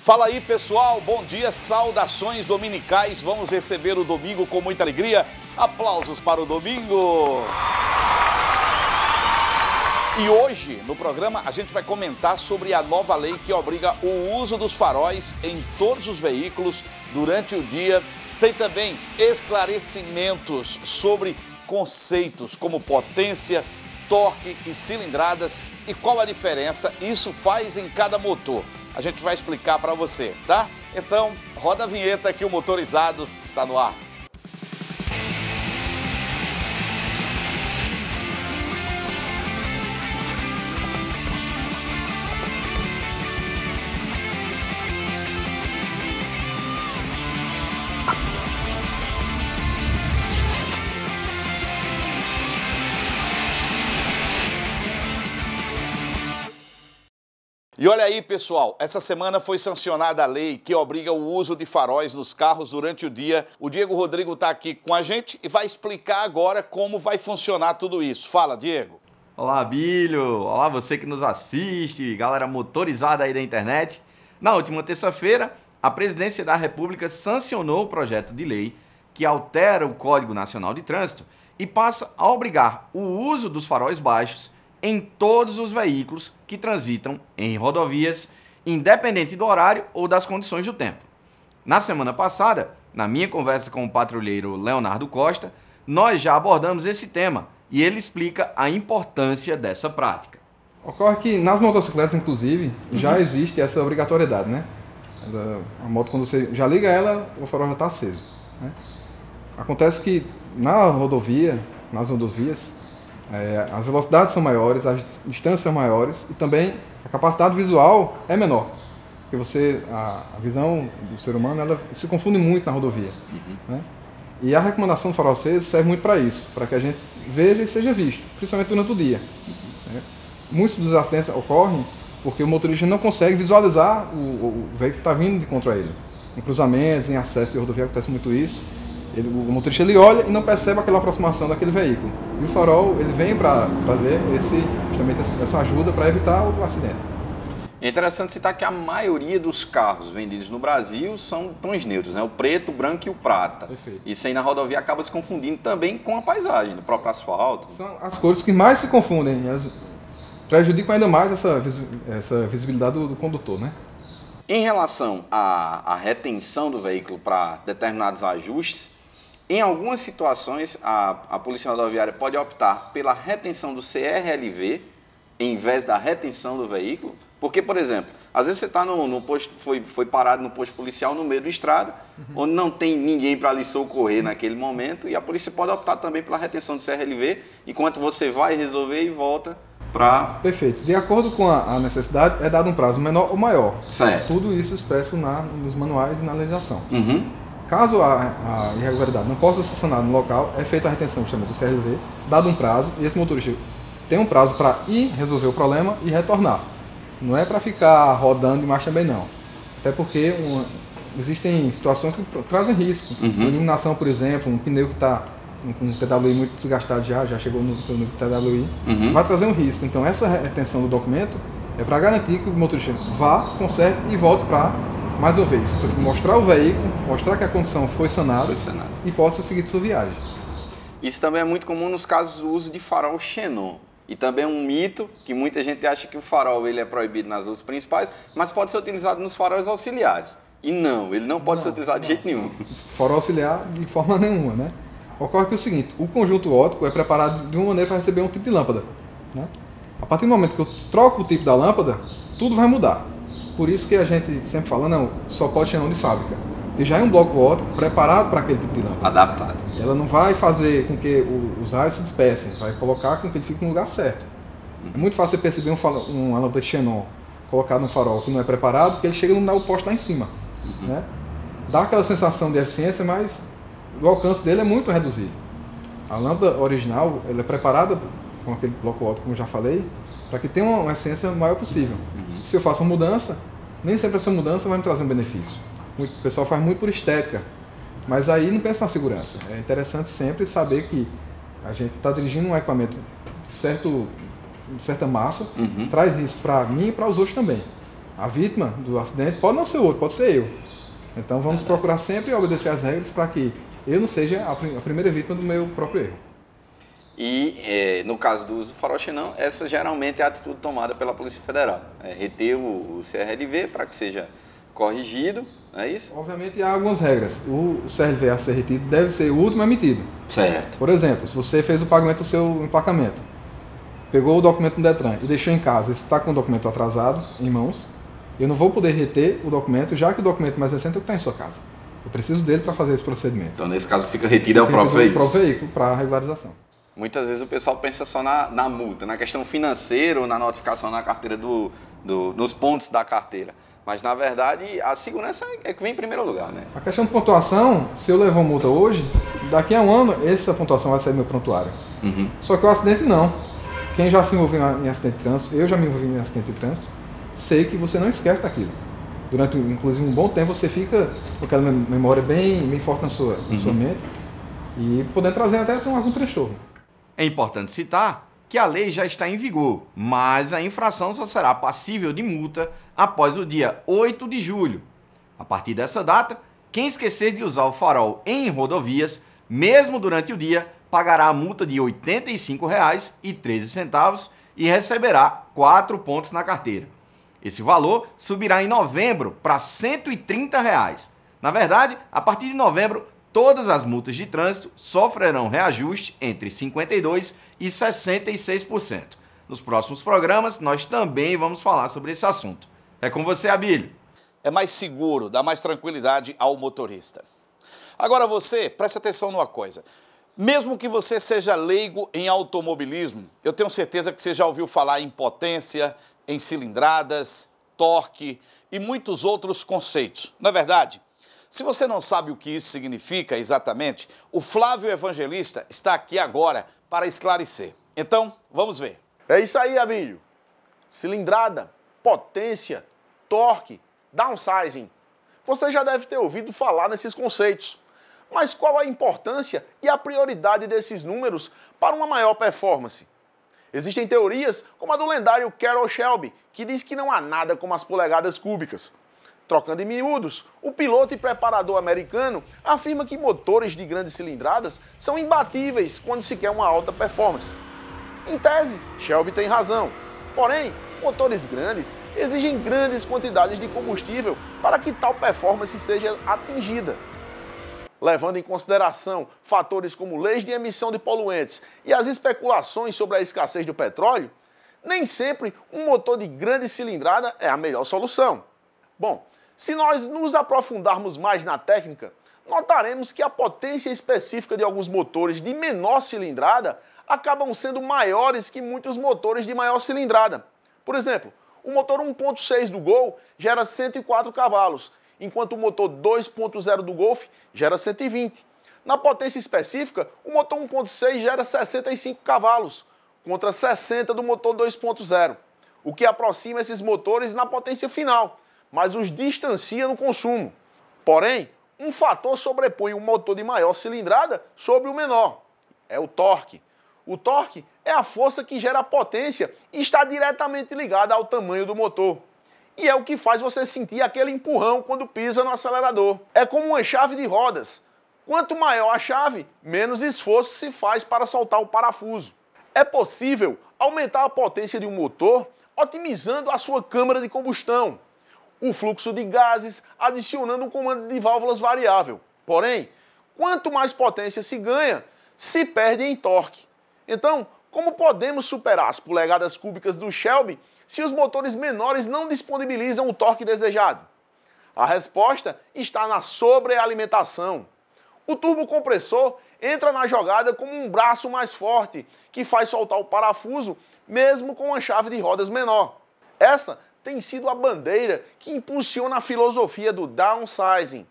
Fala aí, pessoal, bom dia, saudações dominicais. Vamos receber o domingo com muita alegria. Aplausos para o domingo. E hoje, no programa, a gente vai comentar sobre a nova lei que obriga o uso dos faróis em todos os veículos durante o dia. Tem também esclarecimentos sobre conceitos como potência, torque e cilindradas e qual a diferença isso faz em cada motor. A gente vai explicar para você, tá? Então, roda a vinheta que o Motorizados está no ar. E olha aí, pessoal, essa semana foi sancionada a lei que obriga o uso de faróis nos carros durante o dia. O Diego Rodrigo está aqui com a gente e vai explicar agora como vai funcionar tudo isso. Fala, Diego. Olá, Bílio. Olá, você que nos assiste, galera motorizada aí da internet. Na última terça-feira, a Presidência da República sancionou o projeto de lei que altera o Código Nacional de Trânsito e passa a obrigar o uso dos faróis baixos em todos os veículos que transitam em rodovias, independente do horário ou das condições do tempo. Na semana passada, na minha conversa com o patrulheiro Leonardo Costa, nós já abordamos esse tema e ele explica a importância dessa prática. Ocorre que nas motocicletas, inclusive, já existe essa obrigatoriedade, né? A moto, quando você já liga ela, o farol já está aceso, né? Acontece que nas rodovias, as velocidades são maiores, as distâncias são maiores e também a capacidade visual é menor. Porque a visão do ser humano ela se confunde muito na rodovia. Né? E a recomendação do farol aceso serve muito para isso, para que a gente veja e seja visto, principalmente durante o dia. Né? Muitos dos acidentes ocorrem porque o motorista não consegue visualizar o veículo que está vindo de contra ele. Em cruzamentos, em acesso de rodovia acontece muito isso. O motorista ele olha e não percebe aquela aproximação daquele veículo. E o farol ele vem para trazer justamente essa ajuda para evitar o acidente. É interessante citar que a maioria dos carros vendidos no Brasil são tons neutros, né? O preto, o branco e o prata. Perfeito. Isso aí na rodovia acaba se confundindo também com a paisagem, do próprio asfalto. São as cores que mais se confundem, prejudicam ainda mais essa visibilidade do condutor, né? Em relação à retenção do veículo para determinados ajustes, em algumas situações, a Polícia Rodoviária pode optar pela retenção do CRLV em vez da retenção do veículo. Porque, por exemplo, às vezes você está no posto, foi parado no posto policial no meio da estrada, onde não tem ninguém para lhe socorrer naquele momento, e a polícia pode optar também pela retenção do CRLV, enquanto você vai resolver e volta para... Perfeito. De acordo com a necessidade, é dado um prazo menor ou maior. Certo. Tudo isso expresso nos manuais e na legislação. Caso a irregularidade não possa ser sanada no local, é feita a retenção justamente do CRLV, dado um prazo, e esse motorista tem um prazo para ir resolver o problema e retornar. Não é para ficar rodando mais também não. Até porque existem situações que trazem risco. Uma iluminação, por exemplo, um pneu que está com um TWI muito desgastado já chegou no seu nível de TWI, vai trazer um risco. Então essa retenção do documento é para garantir que o motorista vá, conserte e volte para, mais uma vez, mostrar o veículo, mostrar que a condição foi sanada e possa seguir sua viagem. Isso também é muito comum nos casos do uso de farol xenon. E também é um mito que muita gente acha que o farol ele é proibido nas luzes principais, mas pode ser utilizado nos faróis auxiliares. E não, ele não pode ser utilizado de jeito nenhum. Farol auxiliar de forma nenhuma, né? Ocorre que é o seguinte, o conjunto óptico é preparado de uma maneira para receber um tipo de lâmpada. Né? A partir do momento que eu troco o tipo da lâmpada, tudo vai mudar. Por isso que a gente sempre fala, não, só pode xenon de fábrica. Porque já é um bloco óptico preparado para aquele tipo de lâmpada. Adaptado. Ela não vai fazer com que os raios se dispersem, vai colocar com que ele fique no lugar certo. É muito fácil você perceber uma lâmpada de xenon colocada no farol que não é preparado, porque ele chega no poste lá em cima. Né? Dá aquela sensação de eficiência, mas o alcance dele é muito reduzido. A lâmpada original ela é preparada com aquele bloco óptico, como eu já falei, para que tenha uma eficiência maior possível. Se eu faço uma mudança, nem sempre essa mudança vai me trazer um benefício. O pessoal faz muito por estética, mas aí não pensa na segurança. É interessante sempre saber que a gente está dirigindo um equipamento de certa massa, traz isso para mim e para os outros também. A vítima do acidente pode não ser outro, pode ser eu. Então vamos procurar sempre obedecer às regras para que eu não seja a primeira vítima do meu próprio erro. E no caso do uso do farol xenão, essa geralmente é a atitude tomada pela Polícia Federal. Reter o CRLV para que seja corrigido, é isso? Obviamente há algumas regras. O CRLV a ser retido deve ser o último emitido. Certo. Por exemplo, se você fez o pagamento do seu emplacamento, pegou o documento no Detran e deixou em casa, e está com o documento atrasado em mãos, eu não vou poder reter o documento, já que o documento mais recente é o que está em sua casa. Eu preciso dele para fazer esse procedimento. Então, nesse caso, fica retido é o próprio veículo? O próprio veículo para a regularização. Muitas vezes o pessoal pensa só na multa, na questão financeira ou na notificação na carteira nos pontos da carteira. Mas, na verdade, a segurança é que vem em primeiro lugar, né? A questão de pontuação, se eu levar multa hoje, daqui a um ano, essa pontuação vai sair do meu prontuário. Uhum. Só que o acidente não. Quem já se envolveu em acidente de trânsito, eu já me envolvi em acidente de trânsito, sei que você não esquece daquilo. Durante, inclusive, um bom tempo, você fica com aquela memória bem forte na sua mente e podendo trazer até algum transtorno. É importante citar que a lei já está em vigor, mas a infração só será passível de multa após o dia 8 de julho. A partir dessa data, quem esquecer de usar o farol em rodovias, mesmo durante o dia, pagará a multa de R$ 85,13 e receberá 4 pontos na carteira. Esse valor subirá em novembro para R$ 130. Na verdade, a partir de novembro, todas as multas de trânsito sofrerão reajuste entre 52% e 66%. Nos próximos programas, nós também vamos falar sobre esse assunto. É com você, Abílio. É mais seguro, dá mais tranquilidade ao motorista. Agora você, preste atenção numa coisa. Mesmo que você seja leigo em automobilismo, eu tenho certeza que você já ouviu falar em potência, em cilindradas, torque e muitos outros conceitos. Não é verdade? Se você não sabe o que isso significa exatamente, o Flávio Evangelista está aqui agora para esclarecer. Então, vamos ver. É isso aí, Abílio. Cilindrada, potência, torque, downsizing. Você já deve ter ouvido falar nesses conceitos. Mas qual a importância e a prioridade desses números para uma maior performance? Existem teorias como a do lendário Carroll Shelby, que diz que não há nada como as polegadas cúbicas. Trocando em miúdos, o piloto e preparador americano afirma que motores de grandes cilindradas são imbatíveis quando se quer uma alta performance. Em tese, Shelby tem razão. Porém, motores grandes exigem grandes quantidades de combustível para que tal performance seja atingida. Levando em consideração fatores como leis de emissão de poluentes e as especulações sobre a escassez do petróleo, nem sempre um motor de grande cilindrada é a melhor solução. Bom, se nós nos aprofundarmos mais na técnica, notaremos que a potência específica de alguns motores de menor cilindrada acabam sendo maiores que muitos motores de maior cilindrada. Por exemplo, o motor 1.6 do Gol gera 104 cavalos, enquanto o motor 2.0 do Golf gera 120. Na potência específica, o motor 1.6 gera 65 cavalos, contra 60 do motor 2.0, o que aproxima esses motores na potência final, mas os distancia no consumo. Porém, um fator sobrepõe o motor de maior cilindrada sobre o menor, é o torque. O torque é a força que gera a potência e está diretamente ligada ao tamanho do motor. E é o que faz você sentir aquele empurrão quando pisa no acelerador. É como uma chave de rodas. Quanto maior a chave, menos esforço se faz para soltar o parafuso. É possível aumentar a potência de um motor otimizando a sua câmara de combustão, o fluxo de gases, adicionando um comando de válvulas variável. Porém, quanto mais potência se ganha, se perde em torque. Então, como podemos superar as polegadas cúbicas do Shelby se os motores menores não disponibilizam o torque desejado? A resposta está na sobrealimentação. O turbocompressor entra na jogada como um braço mais forte, que faz soltar o parafuso mesmo com uma chave de rodas menor. Essa tem sido a bandeira que impulsiona a filosofia do downsizing,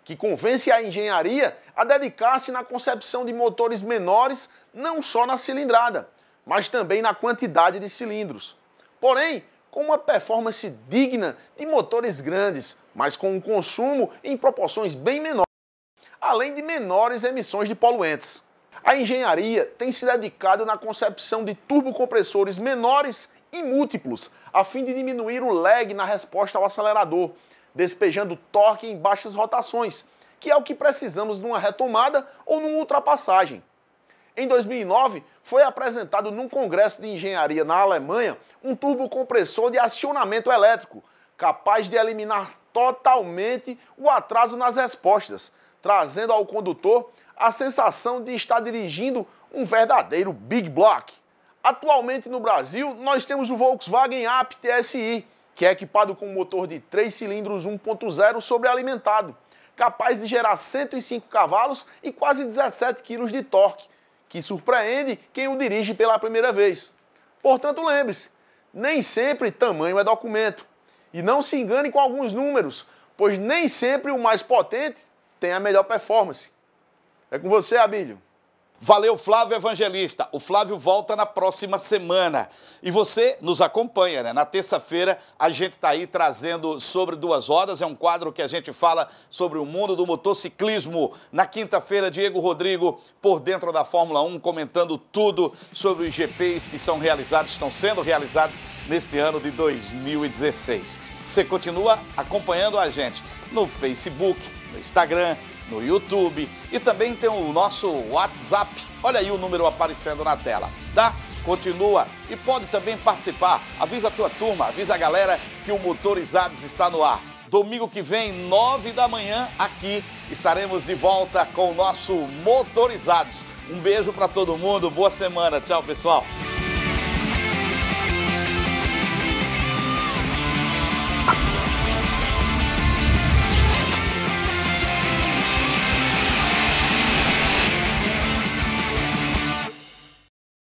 que convence a engenharia a dedicar-se na concepção de motores menores não só na cilindrada, mas também na quantidade de cilindros. Porém, com uma performance digna de motores grandes, mas com um consumo em proporções bem menores, além de menores emissões de poluentes. A engenharia tem se dedicado na concepção de turbocompressores menores e múltiplos, a fim de diminuir o lag na resposta ao acelerador, despejando torque em baixas rotações, que é o que precisamos numa retomada ou numa ultrapassagem. Em 2009, foi apresentado num congresso de engenharia na Alemanha um turbocompressor de acionamento elétrico, capaz de eliminar totalmente o atraso nas respostas, trazendo ao condutor a sensação de estar dirigindo um verdadeiro Big Block. Atualmente no Brasil, nós temos o Volkswagen Up TSI, que é equipado com um motor de 3 cilindros 1.0 sobrealimentado, capaz de gerar 105 cavalos e quase 17 kg de torque, que surpreende quem o dirige pela primeira vez. Portanto, lembre-se, nem sempre tamanho é documento. E não se engane com alguns números, pois nem sempre o mais potente tem a melhor performance. É com você, Abílio. Valeu, Flávio Evangelista. O Flávio volta na próxima semana. E você nos acompanha, né? Na terça-feira a gente está aí trazendo sobre 2 rodas. É um quadro que a gente fala sobre o mundo do motociclismo. Na quinta-feira, Diego Rodrigo, por dentro da Fórmula 1, comentando tudo sobre os GPs que são realizados, estão sendo realizados neste ano de 2016. Você continua acompanhando a gente no Facebook, no Instagram, no YouTube e também tem o nosso WhatsApp. Olha aí o número aparecendo na tela, tá? Continua e pode também participar. Avisa a tua turma, avisa a galera que o Motorizados está no ar. Domingo que vem, 9 da manhã, aqui estaremos de volta com o nosso Motorizados. Um beijo para todo mundo, boa semana. Tchau, pessoal.